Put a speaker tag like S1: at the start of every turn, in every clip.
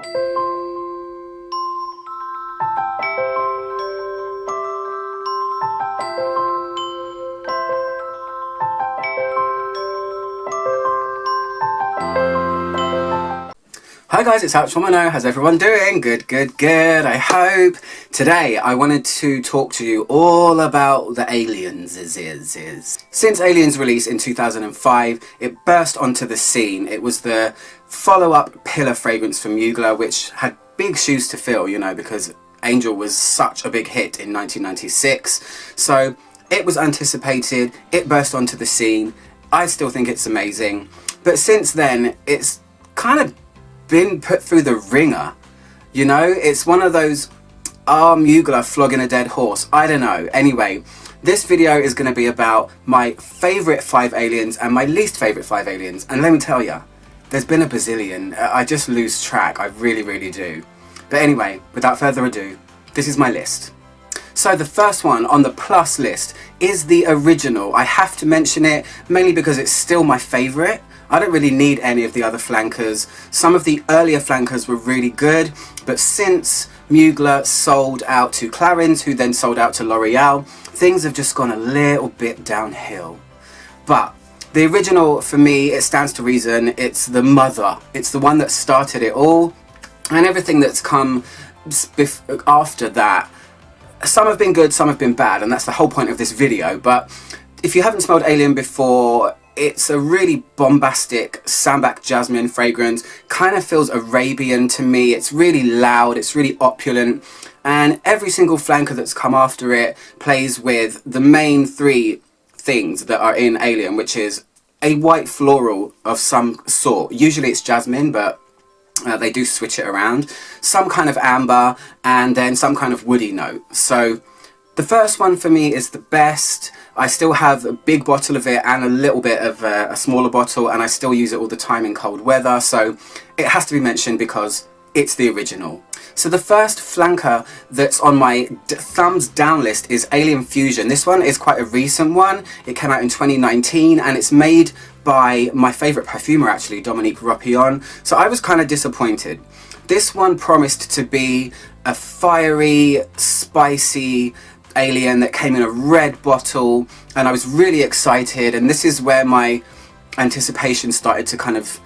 S1: Hi guys, it's Absolue. How's everyone doing? Good, good, good, I hope. Today I wanted to talk to you all about the Aliens. Since Aliens release in 2005, it burst onto the scene. It was the follow-up pillar fragrance from Mugler, which had big shoes to fill, you know, because Angel was such a big hit in 1996. So it was anticipated, it burst onto the scene. I still think it's amazing. But since then, it's kind of been put through the ringer, you know. It's one of those Mugler flogging a dead horse, I don't know. Anyway, this video is going to be about my favourite 5 aliens and my least favourite 5 aliens, and let me tell you, there's been a bazillion. I just lose track, I really do. But anyway, without further ado, this is my list. So the first one on the plus list is the original. I have to mention it mainly because it's still my favourite. I don't really need any of the other flankers. Some of the earlier flankers were really good, but since Mugler sold out to Clarins, who then sold out to L'Oreal, things have just gone a little bit downhill. But the original, for me, it stands to reason. It's the mother. It's the one that started it all, and everything that's come after that. Some have been good, some have been bad, and that's the whole point of this video. But if you haven't smelled Alien before, it's a really bombastic sambac jasmine fragrance. Kind of feels Arabian to me. It's really loud, it's really opulent, and every single flanker that's come after it plays with the main 3 things that are in Alien, which is a white floral of some sort. Usually it's jasmine, but they do switch it around. Some kind of amber, and then some kind of woody note. So the first one for me is the best. I still have a big bottle of it and a little bit of a smaller bottle, and I still use it all the time in cold weather, so it has to be mentioned because it's the original. So the first flanker that's on my thumbs down list is Alien Fusion. This one is quite a recent one. It came out in 2019 and it's made by my favourite perfumer actually, Dominique Ropillon. So I was kind of disappointed. This one promised to be a fiery, spicy Alien that came in a red bottle, and I was really excited, and this is where my anticipation started to kind of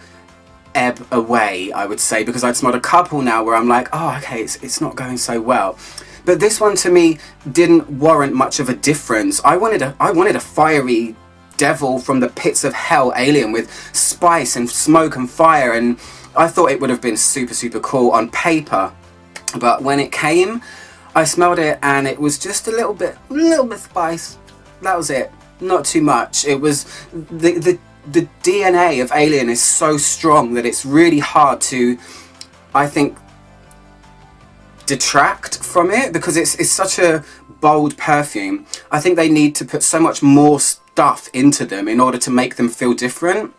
S1: ebb away, I would say, because I'd smelled a couple now where I'm like, oh okay, it's not going so well. But this one to me didn't warrant much of a difference. I wanted a fiery devil from the pits of hell Alien with spice and smoke and fire, and I thought it would have been super cool on paper. But when it came, I smelled it and it was just a little bit spice. That was it, not too much. It was the DNA of Alien is so strong that it's really hard to, I think, detract from it, because it's such a bold perfume. I think they need to put so much more stuff into them in order to make them feel different.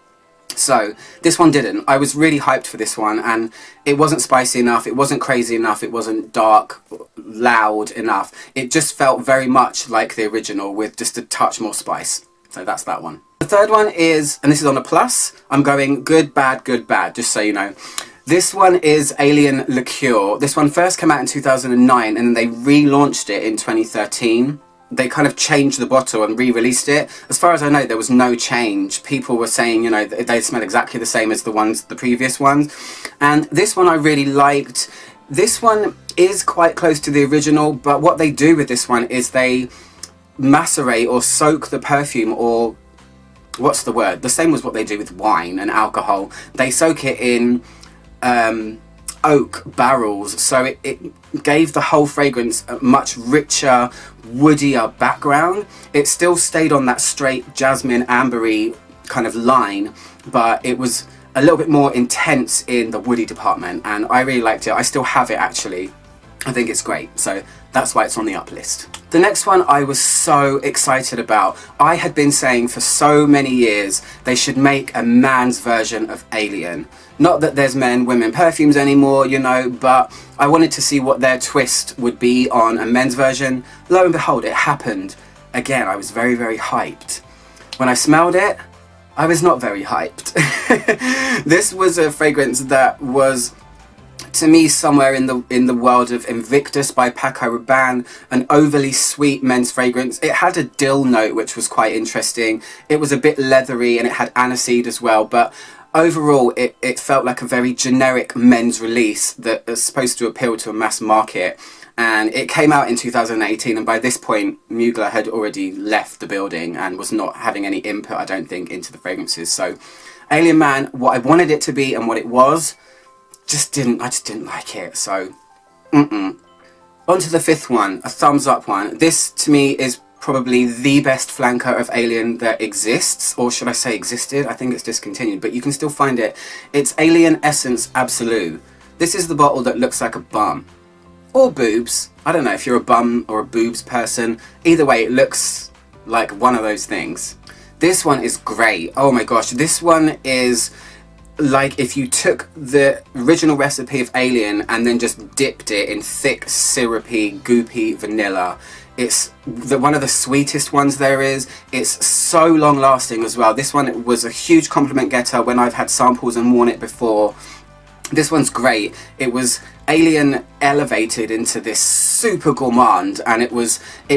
S1: So this one didn't. I was really hyped for this one, and it wasn't spicy enough, it wasn't crazy enough, it wasn't dark, loud enough. It just felt very much like the original with just a touch more spice. So that's that one. The third one is, and this is on a plus, I'm going good, bad, just so you know. This one is Alien Liqueur. This one first came out in 2009 and then they relaunched it in 2013. They kind of changed the bottle and re-released it. As far as I know, there was no change. People were saying, you know, they smell exactly the same as the previous ones. And this one I really liked. This one is quite close to the original, but what they do with this one is they macerate or soak the perfume, or what's the word? The same as what they do with wine and alcohol. They soak it in oak barrels, so it gave the whole fragrance a much richer, woodier background. It still stayed on that straight jasmine ambery kind of line, but it was a little bit more intense in the woody department, and I really liked it. I still have it actually. I think it's great, so that's why it's on the up list. The next one I was so excited about. I had been saying for so many years they should make a man's version of Alien. Not that there's men, women perfumes anymore, you know, but I wanted to see what their twist would be on a men's version. Lo and behold, it happened. Again, I was very, very hyped. When I smelled it, I was not very hyped. This was a fragrance that was to me somewhere in the world of Invictus by Paco Rabanne, an overly sweet men's fragrance. It had a dill note which was quite interesting. It was a bit leathery and it had aniseed as well, but overall it felt like a very generic men's release that is supposed to appeal to a mass market. And it came out in 2018, and by this point Mugler had already left the building and was not having any input, I don't think, into the fragrances. So Alien Man, what I wanted it to be and what it was, I just didn't like it. So on to the fifth one, a thumbs up one. This to me is probably the best flanker of Alien that exists, or should I say existed. I think it's discontinued, but you can still find it. It's Alien Essence Absolue. This is the bottle that looks like a bum. Or boobs. I don't know if you're a bum or a boobs person. Either way, it looks like one of those things. This one is great. Oh my gosh, this one is like if you took the original recipe of Alien and then just dipped it in thick, syrupy, goopy vanilla. It's one of the sweetest ones there is. It's so long lasting as well. This one was a huge compliment getter when I've had samples and worn it before. This one's great. It was Alien elevated into this super gourmand, and it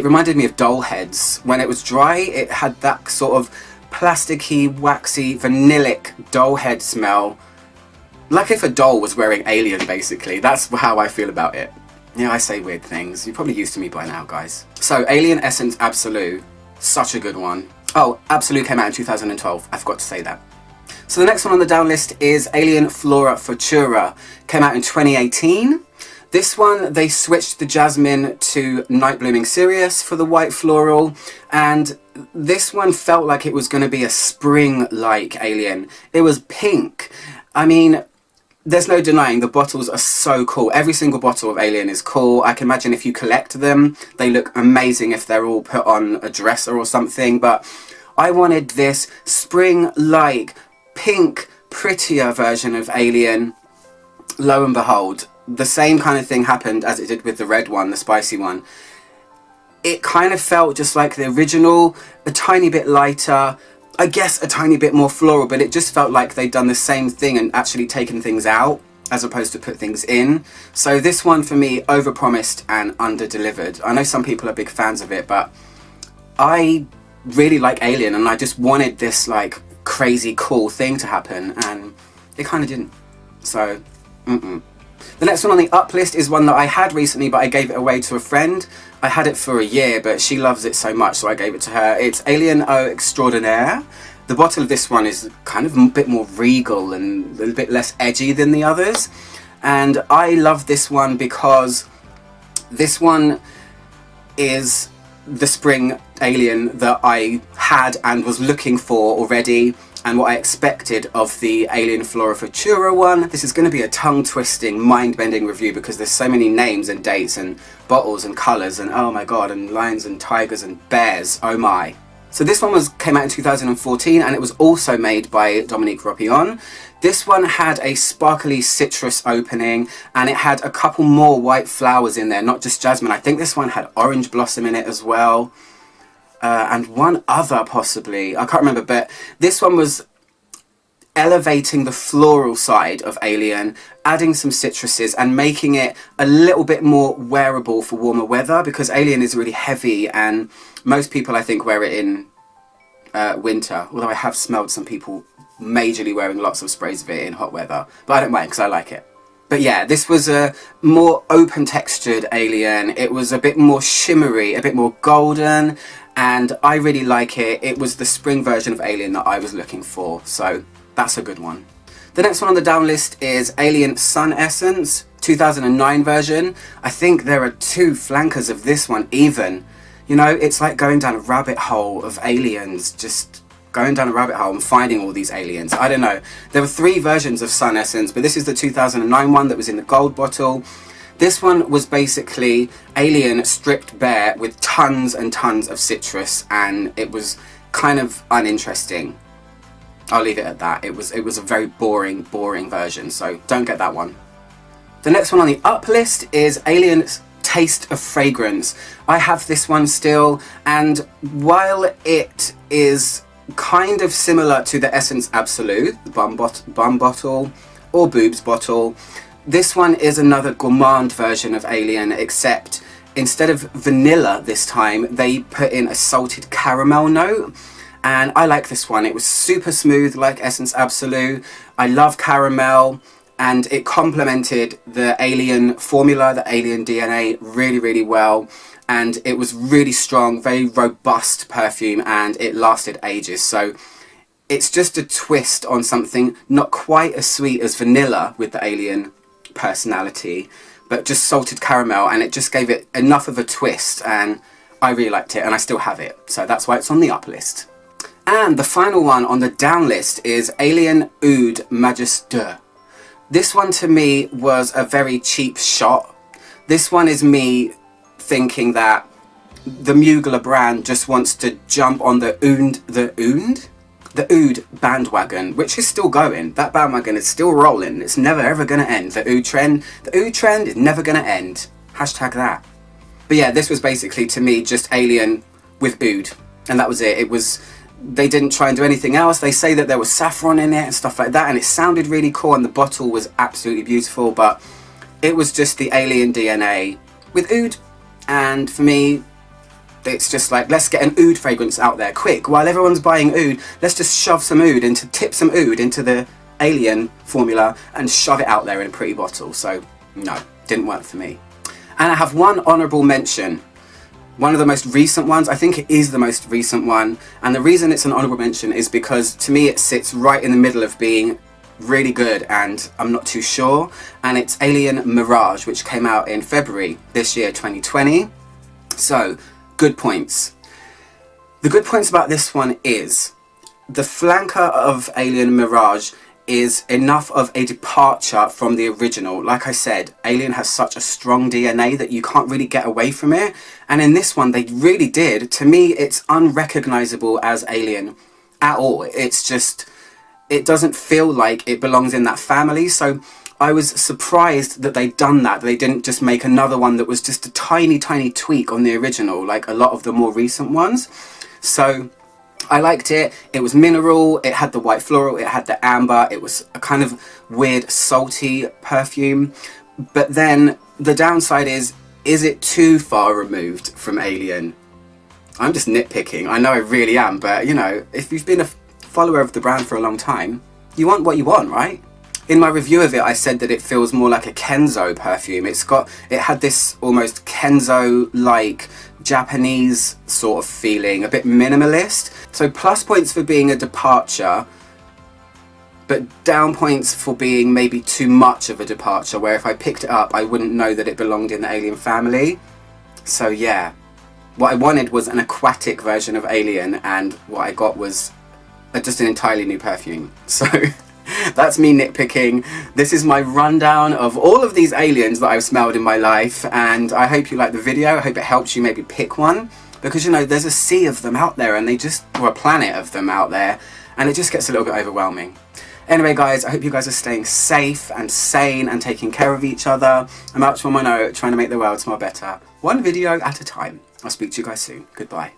S1: reminded me of doll heads. When it was dry, it had that sort of plasticky, waxy, vanillic doll head smell. Like if a doll was wearing Alien, basically. That's how I feel about it. Yeah, I say weird things. You're probably used to me by now, guys. So, Alien Essence Absolue. Such a good one. Oh, Absolue came out in 2012. I forgot to say that. So the next one on the down list is Alien Flora Futura. Came out in 2018. This one, they switched the jasmine to Night Blooming Sirius for the white floral. And this one felt like it was going to be a spring-like Alien. It was pink. I mean, there's no denying the bottles are so cool. Every single bottle of Alien is cool. I can imagine if you collect them, they look amazing if they're all put on a dresser or something. But I wanted this spring-like, pink, prettier version of Alien. Lo and behold, the same kind of thing happened as it did with the red one, the spicy one. It kind of felt just like the original, a tiny bit lighter, I guess a tiny bit more floral, but it just felt like they'd done the same thing and actually taken things out as opposed to put things in. So this one for me overpromised and under-delivered. I know some people are big fans of it, but I really like Alien and I just wanted this like crazy cool thing to happen, and it kind of didn't. So the next one on the up list is one that I had recently, but I gave it away to a friend. I had it for a year, but she loves it so much, so I gave it to her. It's Alien Eau Extraodinaire. The bottle of this one is kind of a bit more regal and a little bit less edgy than the others. And I love this one because this one is the spring Alien that I had and was looking for already, and what I expected of the Alien Flora Futura one. This is going to be a tongue-twisting, mind-bending review because there's so many names and dates and bottles and colours and oh my god, and lions and tigers and bears, oh my. So this one came out in 2014 and it was also made by Dominique Ropillon. This one had a sparkly citrus opening and it had a couple more white flowers in there, not just jasmine. I think this one had orange blossom in it as well. And one other possibly, I can't remember, but this one was elevating the floral side of Alien, adding some citruses and making it a little bit more wearable for warmer weather, because Alien is really heavy and most people I think wear it in winter, although I have smelled some people majorly wearing lots of sprays of it in hot weather, but I don't mind because I like it. But yeah, this was a more open textured Alien. It was a bit more shimmery, a bit more golden, and I really like it. It was the spring version of Alien that I was looking for, so that's a good one. The next one on the down list is Alien Sunessence, 2009 version. I think there are two flankers of this one even. You know, it's like going down a rabbit hole of aliens, just going down a rabbit hole and finding all these aliens. I don't know. There were three versions of Sunessence, but this is the 2009 one that was in the gold bottle. This one was basically Alien stripped bare with tons and tons of citrus, and it was kind of uninteresting. I'll leave it at that. It was a very boring version, so don't get that one. The next one on the up list is Alien's Taste of Fragrance. I have this one still, and while it is kind of similar to the Essence Absolute, the bum bottle or boobs bottle, This one is another gourmand version of Alien, except instead of vanilla this time, they put in a salted caramel note. And I like this one. It was super smooth, like Essence Absolue. I love caramel, and it complemented the Alien formula, the Alien DNA, really, really well. And it was really strong, very robust perfume, and it lasted ages. So it's just a twist on something not quite as sweet as vanilla with the Alien personality, but just salted caramel, and it just gave it enough of a twist, and I really liked it, and I still have it. So that's why it's on the up list. And the final one on the down list is Alien Oud Majesté. This one to me was a very cheap shot. This one is me thinking that the Mugler brand just wants to jump on the Oud bandwagon, which is still going. That bandwagon is still rolling. It's never ever going to end. The Oud trend is never going to end. Hashtag that. But yeah, this was basically to me just Alien with Oud, and that was it. They didn't try and do anything else. They say that there was saffron in it and stuff like that, and it sounded really cool, and the bottle was absolutely beautiful, but it was just the Alien DNA with Oud. And for me, it's just like, let's get an Oud fragrance out there quick. While everyone's buying Oud, let's just tip some Oud into the Alien formula and shove it out there in a pretty bottle. So no, didn't work for me. And I have one honourable mention. One of the most recent ones. I think it is the most recent one. And the reason it's an honourable mention is because to me it sits right in the middle of being really good and I'm not too sure. And it's Alien Mirage, which came out in February this year, 2020. So, good points. The good points about this one is the flanker of Alien Mirage is enough of a departure from the original. Like I said, Alien has such a strong DNA that you can't really get away from it. And in this one, they really did. To me, it's unrecognizable as Alien at all. It's just, it doesn't feel like it belongs in that family. So I was surprised that they'd done that. They didn't just make another one that was just a tiny, tiny tweak on the original, like a lot of the more recent ones. So I liked it. It was mineral, it had the white floral, it had the amber, it was a kind of weird salty perfume. But then the downside is it too far removed from Alien? I'm just nitpicking, I know I really am, but you know, if you've been a follower of the brand for a long time, you want what you want, right? In my review of it, I said that it feels more like a Kenzo perfume. It had this almost Kenzo-like Japanese sort of feeling, a bit minimalist. So plus points for being a departure, but down points for being maybe too much of a departure, where if I picked it up, I wouldn't know that it belonged in the Alien family. So yeah, what I wanted was an aquatic version of Alien, and what I got was just an entirely new perfume. So that's me nitpicking. This is my rundown of all of these aliens that I've smelled in my life, and I hope you like the video. I hope it helps you maybe pick one, because you know, there's a sea of them out there, and or a planet of them out there, and it just gets a little bit overwhelming. Anyway guys, I hope you guys are staying safe and sane and taking care of each other. I'm out on my note, trying to make the world smell better, one video at a time. I'll speak to you guys soon. Goodbye.